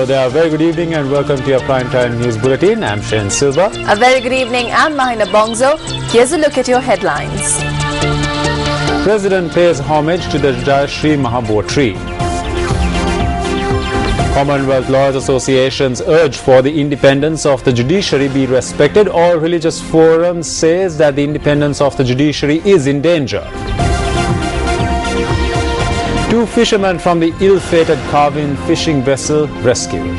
Hello there, very good evening and welcome to your Primetime News Bulletin. I'm Shane Silva. A very good evening, I'm Mahina Bongzo. Here's a look at your headlines. President pays homage to the Jai Shri Mahabodhi. Commonwealth Lawyers Associations urge for the independence of the judiciary be respected. All Religious Forum says that the independence of the judiciary is in danger. Two fishermen from the ill-fated Carvin fishing vessel rescued.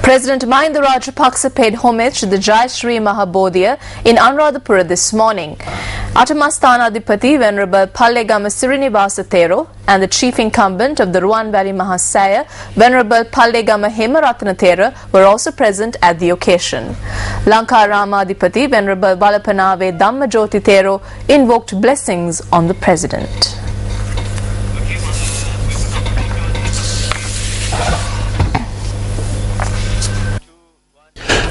President Mahinda Rajapaksa paid homage to the Jai Shri Mahabodhi in Anuradhapura this morning. Atamasthanaadhipati Venerable Pallegama Sirinivasa Thero and the chief incumbent of the Ruwan Valley Mahasaya, Venerable Pallegama Hemaratana Thera, were also present at the occasion. Lankaramadhipati Venerable Balapanave Dhammajoti Thero invoked blessings on the president.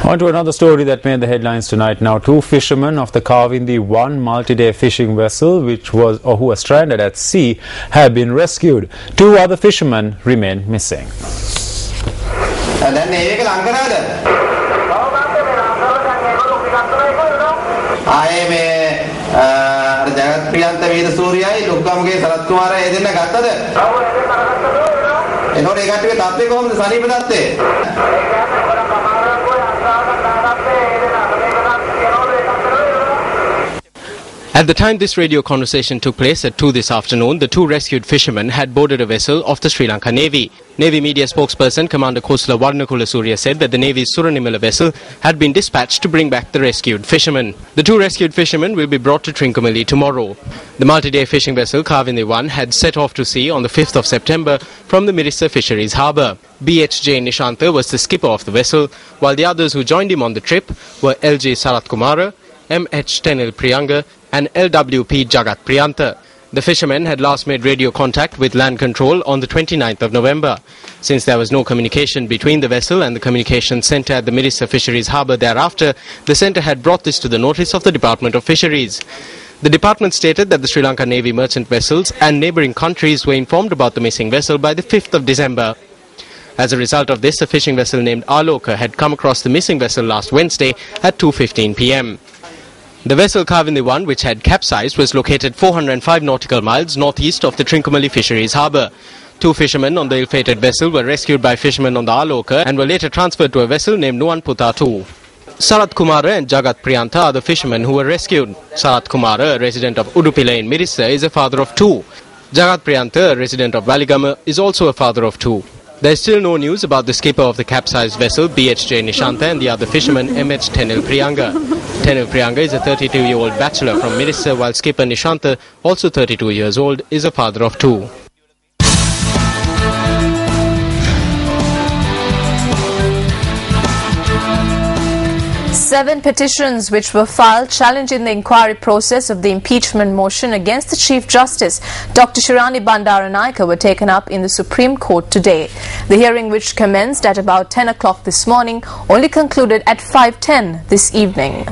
On to another story that made the headlines tonight. Now, two fishermen of the Kavindi 1 multi-day fishing vessel who were stranded at sea have been rescued. Two other fishermen remain missing. At the time this radio conversation took place at 2 this afternoon, the two rescued fishermen had boarded a vessel of the Sri Lanka Navy. Navy media spokesperson Commander Kosala Warnakula Surya said that the Navy's Suranimala vessel had been dispatched to bring back the rescued fishermen. The two rescued fishermen will be brought to Trincomalee tomorrow. The multi-day fishing vessel Kavindi 1 had set off to sea on the 5th of September from the Mirissa Fisheries Harbour. BHJ Nishantha was the skipper of the vessel, while the others who joined him on the trip were LJ Sarath Kumara, MH Tenil Priyanga and LWP Jagat Priyanta. The fishermen had last made radio contact with land control on the 29th of November. Since there was no communication between the vessel and the communication centre at the Mirissa Fisheries Harbour thereafter, the centre had brought this to the notice of the Department of Fisheries. The department stated that the Sri Lanka Navy merchant vessels and neighbouring countries were informed about the missing vessel by the 5th of December. As a result of this, a fishing vessel named Aloka had come across the missing vessel last Wednesday at 2:15 p.m. The vessel Kavindi 1, which had capsized, was located 405 nautical miles northeast of the Trincomalee Fisheries Harbour. Two fishermen on the ill-fated vessel were rescued by fishermen on the Aloka and were later transferred to a vessel named Nuwanputa 2. Sarath Kumara and Jagat Priyanta are the fishermen who were rescued. Sarath Kumara, a resident of Udupila in Mirissa, is a father of two. Jagat Priyanta, a resident of Valigama, is also a father of two. There is still no news about the skipper of the capsized vessel, BHJ Nishantha, and the other fisherman, MH Tenil Priyanga. Tenil Priyanga is a 32-year-old bachelor from Mirissa, while skipper Nishantha, also 32 years old, is a father of two. Seven petitions which were filed challenging the inquiry process of the impeachment motion against the Chief Justice, Dr. Shirani Bandaranaike, were taken up in the Supreme Court today. The hearing, which commenced at about 10 o'clock this morning, only concluded at 5:10 this evening.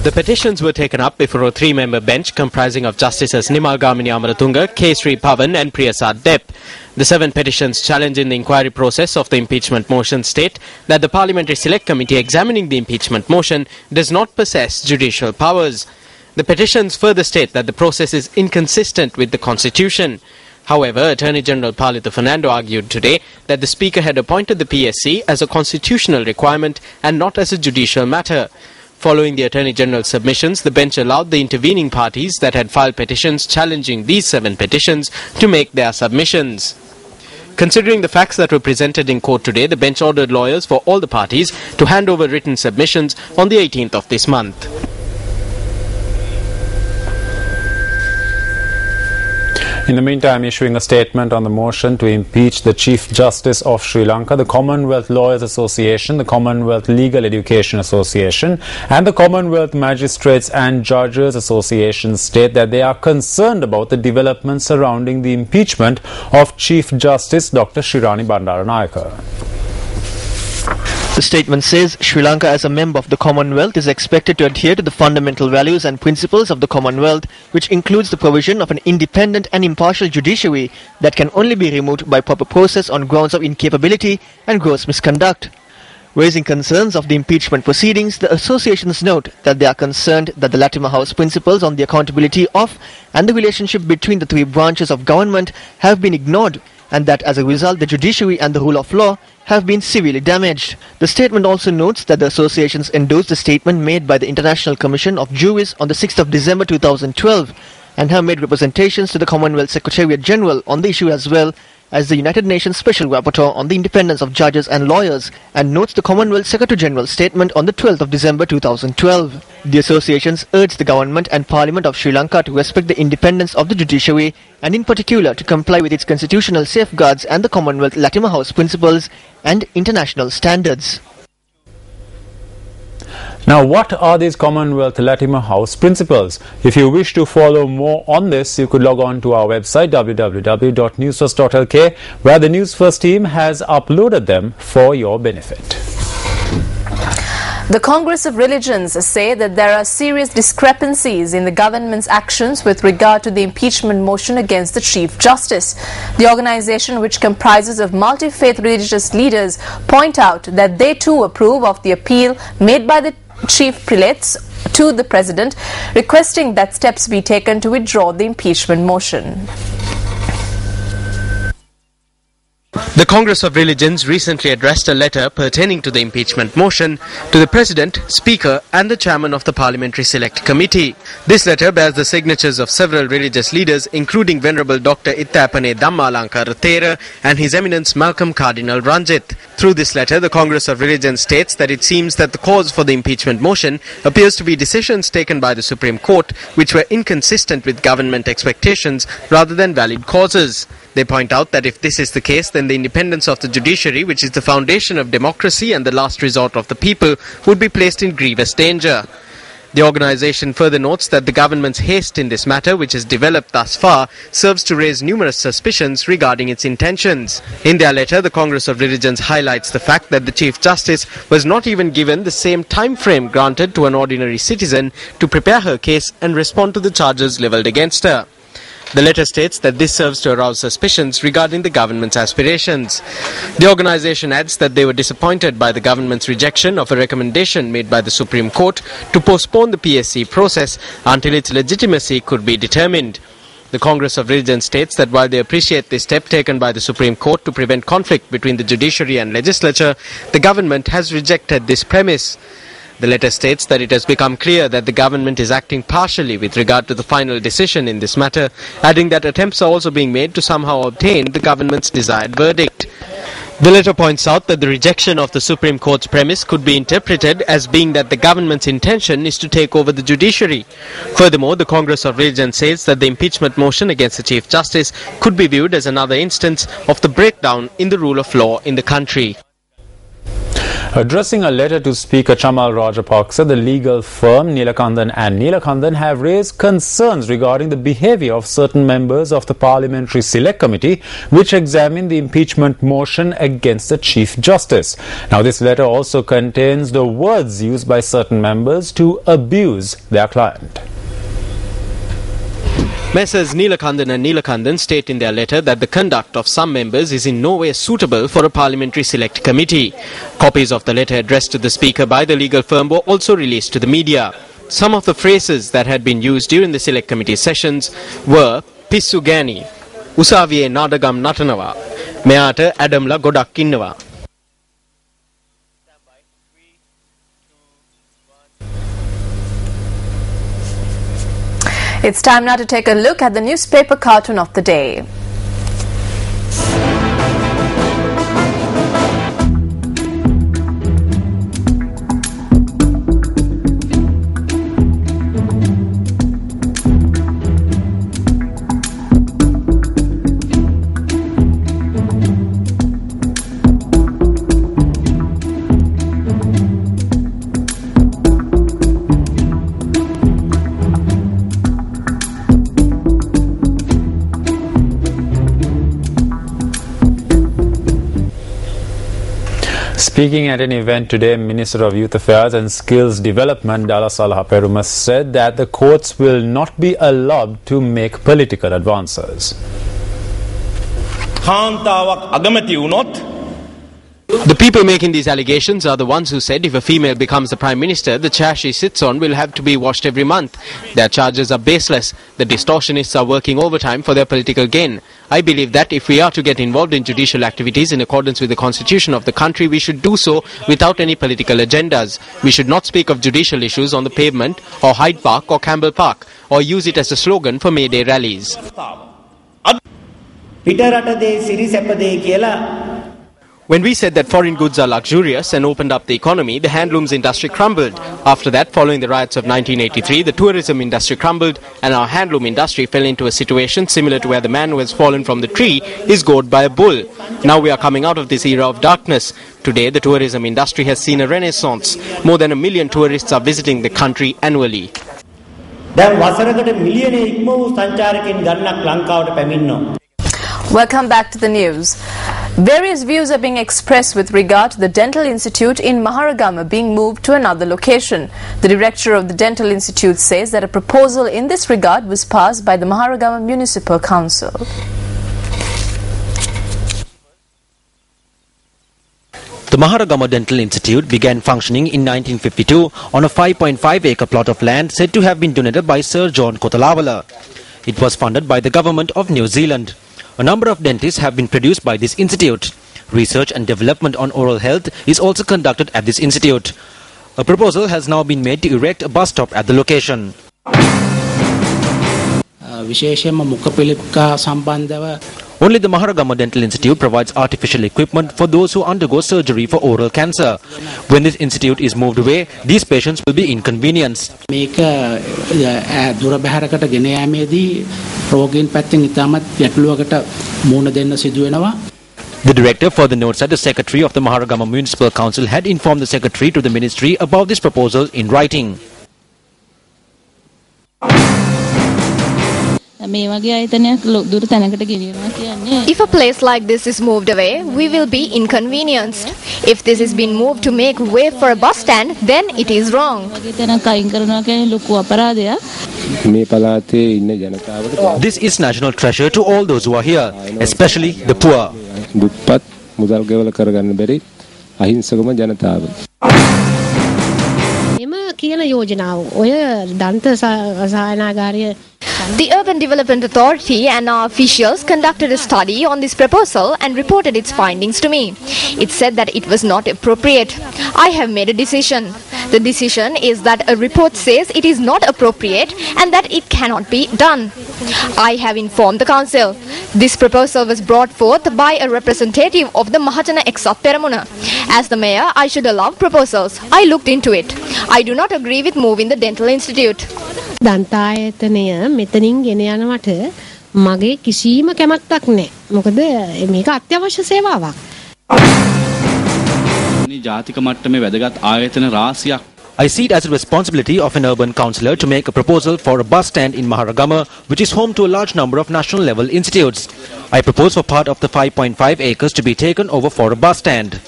The petitions were taken up before a three-member bench comprising of Justices Nimal Gamini Amaratunga, K. Sri Pavan and Priyasad Dep. The seven petitions challenging the inquiry process of the impeachment motion state that the Parliamentary Select Committee examining the impeachment motion does not possess judicial powers. The petitions further state that the process is inconsistent with the Constitution. However, Attorney General Palita Fernando argued today that the Speaker had appointed the PSC as a constitutional requirement and not as a judicial matter. Following the Attorney General's submissions, the bench allowed the intervening parties that had filed petitions challenging these seven petitions to make their submissions. Considering the facts that were presented in court today, the bench ordered lawyers for all the parties to hand over written submissions on the 18th of this month. In the meantime, issuing a statement on the motion to impeach the Chief Justice of Sri Lanka, the Commonwealth Lawyers Association, the Commonwealth Legal Education Association and the Commonwealth Magistrates and Judges Association state that they are concerned about the developments surrounding the impeachment of Chief Justice Dr. Shirani Bandaranaike. The statement says Sri Lanka as a member of the Commonwealth is expected to adhere to the fundamental values and principles of the Commonwealth, which includes the provision of an independent and impartial judiciary that can only be removed by proper process on grounds of incapability and gross misconduct. Raising concerns of the impeachment proceedings, the associations note that they are concerned that the Latimer House principles on the accountability of and the relationship between the three branches of government have been ignored, and that as a result the judiciary and the rule of law have been severely damaged. The statement also notes that the associations endorsed the statement made by the International Commission of Juries on the 6th of December 2012 and have made representations to the Commonwealth Secretariat General on the issue as well as the United Nations Special Rapporteur on the independence of judges and lawyers, and notes the Commonwealth Secretary General's statement on the 12th of December 2012. The associations urge the government and Parliament of Sri Lanka to respect the independence of the judiciary and in particular to comply with its constitutional safeguards and the Commonwealth Latimer House principles and international standards. Now, what are these Commonwealth Latimer House principles? If you wish to follow more on this, you could log on to our website www.newsfirst.lk, where the News First team has uploaded them for your benefit. The Congress of Religions say that there are serious discrepancies in the government's actions with regard to the impeachment motion against the Chief Justice. The organization, which comprises of multi-faith religious leaders, point out that they too approve of the appeal made by the chief prelates to the President, requesting that steps be taken to withdraw the impeachment motion. The Congress of Religions recently addressed a letter pertaining to the impeachment motion to the President, Speaker and the Chairman of the Parliamentary Select Committee. This letter bears the signatures of several religious leaders, including Venerable Dr. Ittapane Dhammalankara Thera and His Eminence Malcolm Cardinal Ranjith. Through this letter, the Congress of Religions states that it seems that the cause for the impeachment motion appears to be decisions taken by the Supreme Court which were inconsistent with government expectations rather than valid causes. They point out that if this is the case, then the independence of the judiciary, which is the foundation of democracy and the last resort of the people, would be placed in grievous danger. The organization further notes that the government's haste in this matter, which has developed thus far, serves to raise numerous suspicions regarding its intentions. In their letter, the Congress of Religions highlights the fact that the Chief Justice was not even given the same time frame granted to an ordinary citizen to prepare her case and respond to the charges levelled against her. The letter states that this serves to arouse suspicions regarding the government's aspirations. The organization adds that they were disappointed by the government's rejection of a recommendation made by the Supreme Court to postpone the PSC process until its legitimacy could be determined. The Congress of Religion states that while they appreciate the step taken by the Supreme Court to prevent conflict between the judiciary and legislature, the government has rejected this premise. The letter states that it has become clear that the government is acting partially with regard to the final decision in this matter, adding that attempts are also being made to somehow obtain the government's desired verdict. The letter points out that the rejection of the Supreme Court's premise could be interpreted as being that the government's intention is to take over the judiciary. Furthermore, the Congress of Religion says that the impeachment motion against the Chief Justice could be viewed as another instance of the breakdown in the rule of law in the country. Addressing a letter to Speaker Chamal Rajapaksa, the legal firm Neelakandan and Neelakandan have raised concerns regarding the behaviour of certain members of the Parliamentary Select Committee which examined the impeachment motion against the Chief Justice. Now, this letter also contains the words used by certain members to abuse their client. Messrs. Neelakandan and Neelakandan state in their letter that the conduct of some members is in no way suitable for a Parliamentary Select Committee. Copies of the letter addressed to the Speaker by the legal firm were also released to the media. Some of the phrases that had been used during the Select Committee sessions were Pissu Gani, Usaviye Nadagam Natanawa, Meata Adamla Godak Innawa. It's time now to take a look at the newspaper cartoon of the day. Speaking at an event today, Minister of Youth Affairs and Skills Development Dala Salah Perumas said that the courts will not be allowed to make political advances. The people making these allegations are the ones who said if a female becomes the Prime Minister, the chair she sits on will have to be washed every month. Their charges are baseless. The distortionists are working overtime for their political gain. I believe that if we are to get involved in judicial activities in accordance with the constitution of the country, we should do so without any political agendas. We should not speak of judicial issues on the pavement or Hyde Park or Campbell Park or use it as a slogan for May Day rallies. When we said that foreign goods are luxurious and opened up the economy, the handlooms industry crumbled. After that, following the riots of 1983, the tourism industry crumbled and our handloom industry fell into a situation similar to where the man who has fallen from the tree is gored by a bull. Now we are coming out of this era of darkness. Today, the tourism industry has seen a renaissance. More than 1 million tourists are visiting the country annually. Welcome back to the news. Various views are being expressed with regard to the Dental Institute in Maharagama being moved to another location. The director of the Dental Institute says that a proposal in this regard was passed by the Maharagama Municipal Council. The Maharagama Dental Institute began functioning in 1952 on a 5.5-acre plot of land said to have been donated by Sir John Kotalawala. It was funded by the government of New Zealand. A number of dentists have been produced by this institute. Research and development on oral health is also conducted at this institute. A proposal has now been made to erect a bus stop at the location. Only the Maharagama Dental Institute provides artificial equipment for those who undergo surgery for oral cancer. When this institute is moved away, these patients will be inconvenienced. The director further notes that the secretary of the Maharagama Municipal Council had informed the secretary to the ministry about this proposal in writing. If a place like this is moved away, we will be inconvenienced. If this is being moved to make way for a bus stand, then it is wrong. This is national treasure to all those who are here, especially the poor. The Urban Development Authority and our officials conducted a study on this proposal and reported its findings to me. It said that it was not appropriate. I have made a decision. The decision is that a report says it is not appropriate and that it cannot be done. I have informed the council. This proposal was brought forth by a representative of the Mahajana Eksat Peramuna. As the mayor, I should allow proposals. I looked into it. I do not agree with moving the Dental Institute. දන්තායතනය මෙතනින් ගෙන යනවට මගේ කිසිම කැමැත්තක් නැහැ. මොකද මේක අත්‍යවශ්‍ය සේවාවක්. ජාතික මට්ටමේ වැදගත් ආයතන රාශියක්. I see it as a responsibility of an urban councillor to make a proposal for a bus stand in Maharagama, which is home to a large number of national level institutes. I propose for part of the 5.5 acres to be taken over for a bus stand.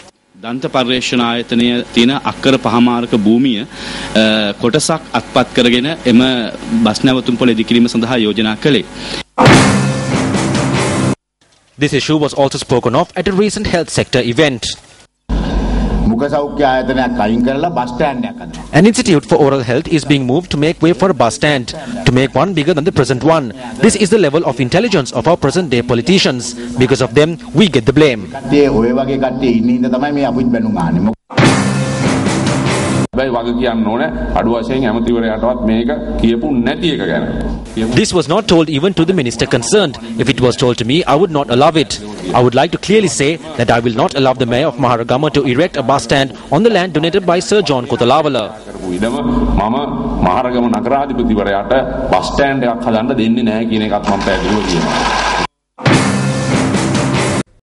දන්ත පර්යේෂණ ආයතනය තියෙන අක්කර පහමාරක භූමිය කොටසක් අත්පත් කරගෙන එම බස් නැවතුම්පොළ ඉදිකිරීම සඳහා යෝජනා කළේ. This issue was also spoken of at a recent health sector event. An institute for oral health is being moved to make way for a bus stand, to make one bigger than the present one. This is the level of intelligence of our present day politicians. Because of them, we get the blame. This was not told even to the minister concerned. If it was told to me, I would not allow it. I would like to clearly say that I will not allow the mayor of Maharagama to erect a bus stand on the land donated by Sir John Kotalawala.